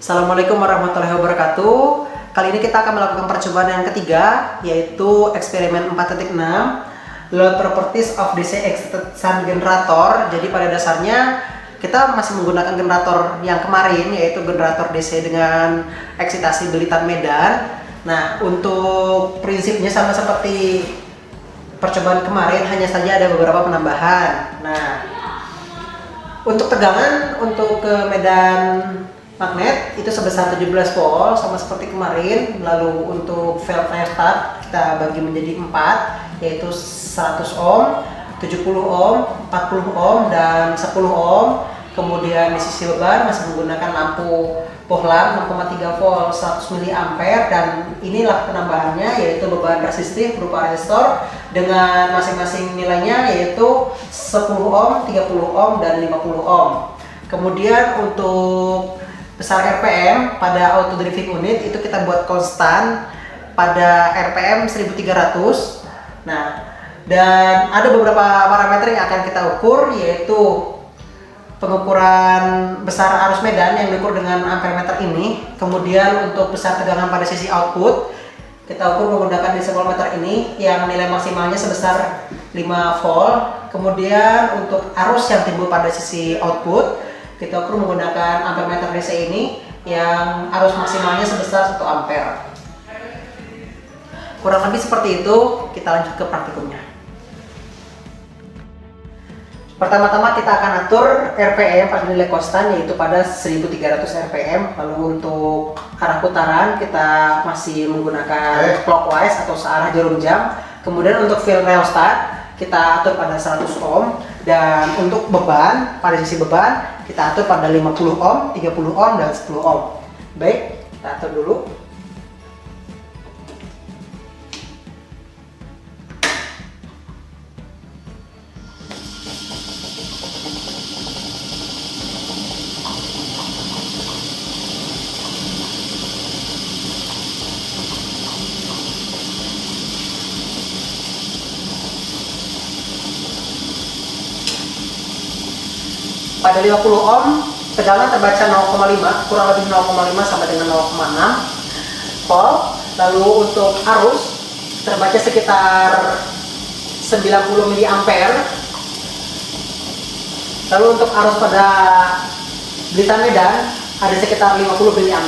Assalamualaikum warahmatullahi wabarakatuh. Kali ini kita akan melakukan percobaan yang ketiga, yaitu eksperimen 4.6 Load Properties of DC Excited Shunt Generator. Jadi pada dasarnya kita masih menggunakan generator yang kemarin, yaitu generator DC dengan eksitasi belitan medan. Nah, untuk prinsipnya sama seperti percobaan kemarin, hanya saja ada beberapa penambahan. Nah, untuk tegangan untuk ke medan magnet itu sebesar 17 volt sama seperti kemarin. Lalu untuk valve restart kita bagi menjadi 4, yaitu 100 ohm, 70 ohm, 40 ohm, dan 10 ohm. Kemudian di sisi beban masih menggunakan lampu bohlam 6,3 volt 100 mA, dan inilah penambahannya, yaitu beban resistif berupa resistor dengan masing-masing nilainya, yaitu 10 ohm, 30 ohm, dan 50 ohm. Kemudian untuk besar RPM pada auto driving unit itu kita buat konstan pada RPM 1300. Nah, dan ada beberapa parameter yang akan kita ukur, yaitu pengukuran besar arus medan yang diukur dengan ampermeter ini. Kemudian untuk besar tegangan pada sisi output kita ukur menggunakan decibelmeter ini yang nilai maksimalnya sebesar 5 volt. Kemudian untuk arus yang timbul pada sisi output kita ukur menggunakan ampermeter DC ini yang arus maksimalnya sebesar 1 ampere. Kurang lebih seperti itu. Kita lanjut ke praktikumnya. Pertama-tama kita akan atur RPM pada nilai konstan, yaitu pada 1300 RPM. Lalu untuk arah putaran kita masih menggunakan clockwise atau searah jarum jam. Kemudian untuk field rheostat kita atur pada 100 ohm, dan untuk beban pada sisi beban kita atur pada 50 ohm, 30 ohm, dan 10 ohm. Baik, kita atur dulu. Pada 50 ohm, tegangan terbaca 0,5, kurang lebih 0,5 sampai dengan 0,6 volt. Lalu untuk arus terbaca sekitar 90 mA. Lalu untuk arus pada belitan medan ada sekitar 50 mA.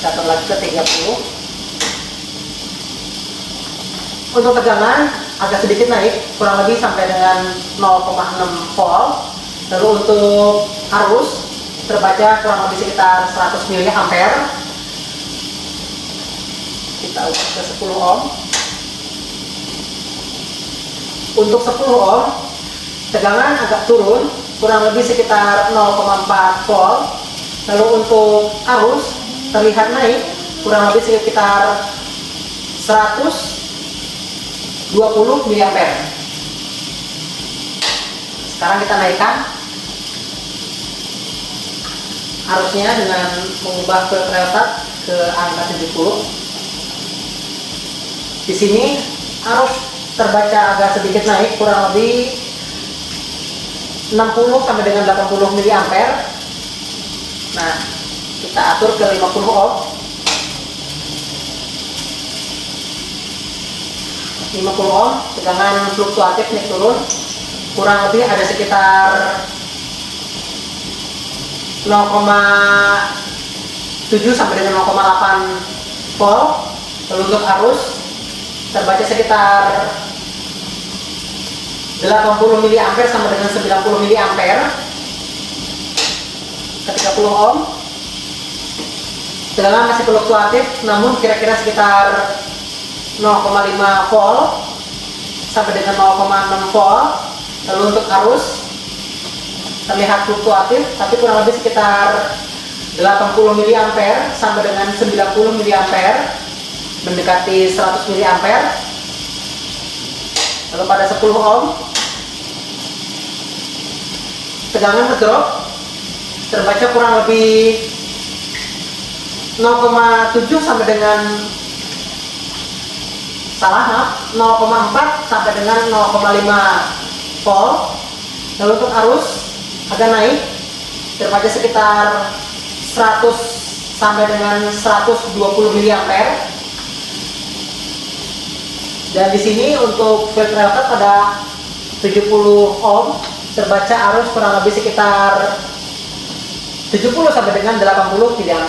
Kita atur lagi ke 30. Untuk tegangan agak sedikit naik, kurang lebih sampai dengan 0,6 volt. Lalu untuk arus terbaca kurang lebih sekitar 100 mA. Kita ubah ke 10 ohm. Untuk 10 ohm tegangan agak turun, kurang lebih sekitar 0,4 volt. Lalu untuk arus terlihat naik, kurang lebih sekitar 120 mA. Sekarang kita naikkan arusnya dengan mengubah ke rheostat ke angka 70. Di sini arus terbaca agak sedikit naik, kurang lebih 60 sampai dengan 80 mA. Nah, kita atur ke 50 ohm. 50 ohm, tegangan fluktuatif naik turun, kurang lebih ada sekitar 0,7 sampai dengan 0,8 volt. Lalu untuk arus terbaca sekitar 80 mA sama dengan 90 mA. Ke 30 ohm, tegangan masih fluktuatif, namun kira-kira sekitar 0,5 volt sampai dengan 0,6 volt. Lalu untuk arus terlihat fluktuatif, tapi kurang lebih sekitar 80 mA sampai dengan 90 mA, mendekati 100 mA. Lalu pada 10 ohm tegangan ngedrop, terbaca kurang lebih 0,7 sampai dengan 0,4 sampai dengan 0,5 volt. Lalu untuk arus agak naik, terbaca sekitar 100 sampai dengan 120 mA. Dan di sini untuk field relay pada 70 ohm terbaca arus kurang lebih sekitar 70 sampai dengan 80 mA.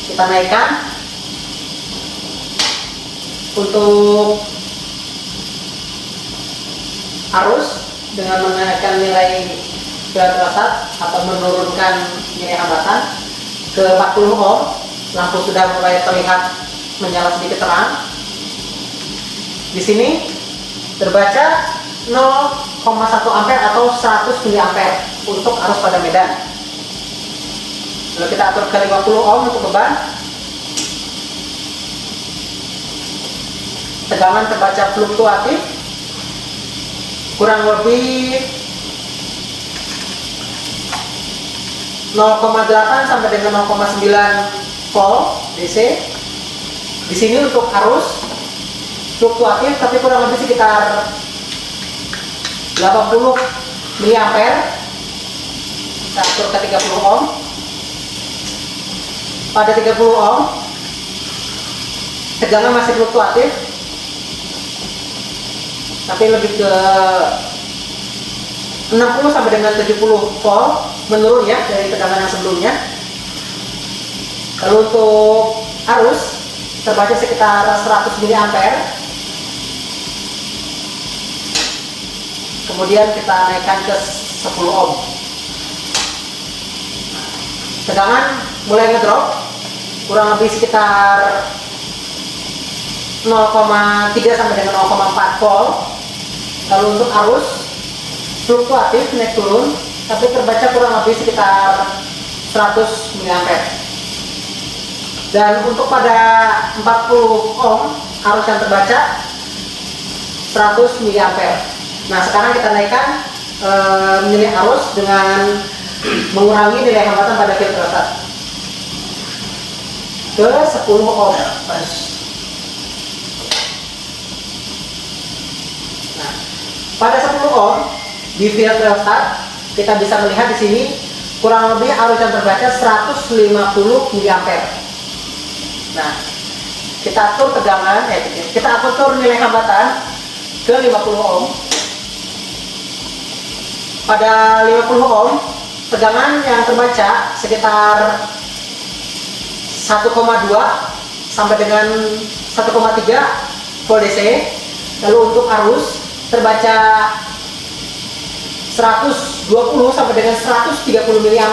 Kita naikkan untuk arus dengan menaikkan nilai field relay atau menurunkan nilai hambatan ke 40 ohm. Lampu sudah mulai terlihat menyala sedikit terang. Di sini terbaca 0,1 ampere atau 100 mA untuk arus pada medan. Lalu kita atur ke 50 ohm untuk beban. Tegangan terbaca fluktuatif kurang lebih 0,8 sampai dengan 0,9 volt DC. Di sini untuk arus fluktuatif tapi kurang lebih sekitar 80 mA. Kita atur ke 30 ohm. Pada 30 ohm tegangan masih fluktuatif tapi lebih ke 60 sampai dengan 70 volt, menurun ya dari tegangan yang sebelumnya. Lalu untuk arus terbaca sekitar 100 mA. Kemudian kita naikkan ke 10 ohm. Tegangan mulai ngedrop kurang lebih sekitar 0,3 sampai dengan 0,4 volt. Lalu untuk arus fluktuatif naik turun tapi terbaca kurang lebih sekitar 100 mA. Dan untuk pada 40 ohm arus yang terbaca 100 mA. Nah, sekarang kita naikkan nilai arus dengan mengurangi nilai hambatan pada field relay ke 10 ohm. Nah, pada 10 ohm di field relay kita bisa melihat di sini kurang lebih arus yang terbaca 150 mA. Nah, kita atur tegangan, kita atur nilai hambatan ke 50 ohm. Pada 50 ohm tegangan yang terbaca sekitar 1,2 sampai dengan 1,3 volt DC. Lalu untuk arus terbaca 120 sampai dengan 130 mA.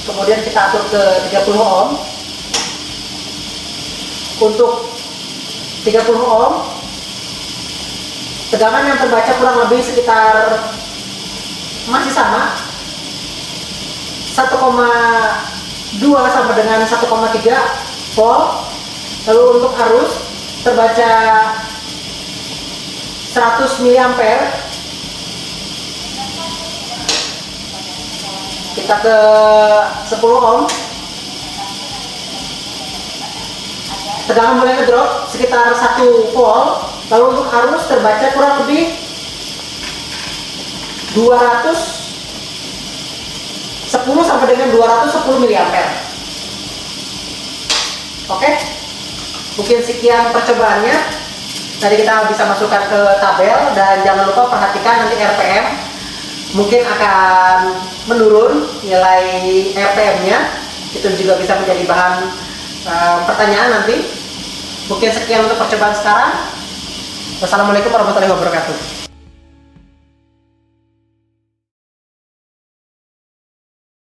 Kemudian kita atur ke 30 ohm. Untuk 30 ohm tegangan yang terbaca kurang lebih sekitar masih sama 1,2 sampai dengan 1,3 volt. Lalu untuk arus terbaca 100 mA. Kita ke 10 ohm. Tegangan mulai ngedrop sekitar 1 volt. Lalu untuk arus terbaca kurang lebih 210 sampai dengan 210 mA. Oke, mungkin sekian percobaannya. Tadi kita bisa masukkan ke tabel dan jangan lupa perhatikan nanti RPM mungkin akan menurun nilai RPM-nya. Itu juga bisa menjadi bahan pertanyaan nanti. Mungkin sekian untuk percobaan sekarang. Wassalamualaikum warahmatullahi wabarakatuh.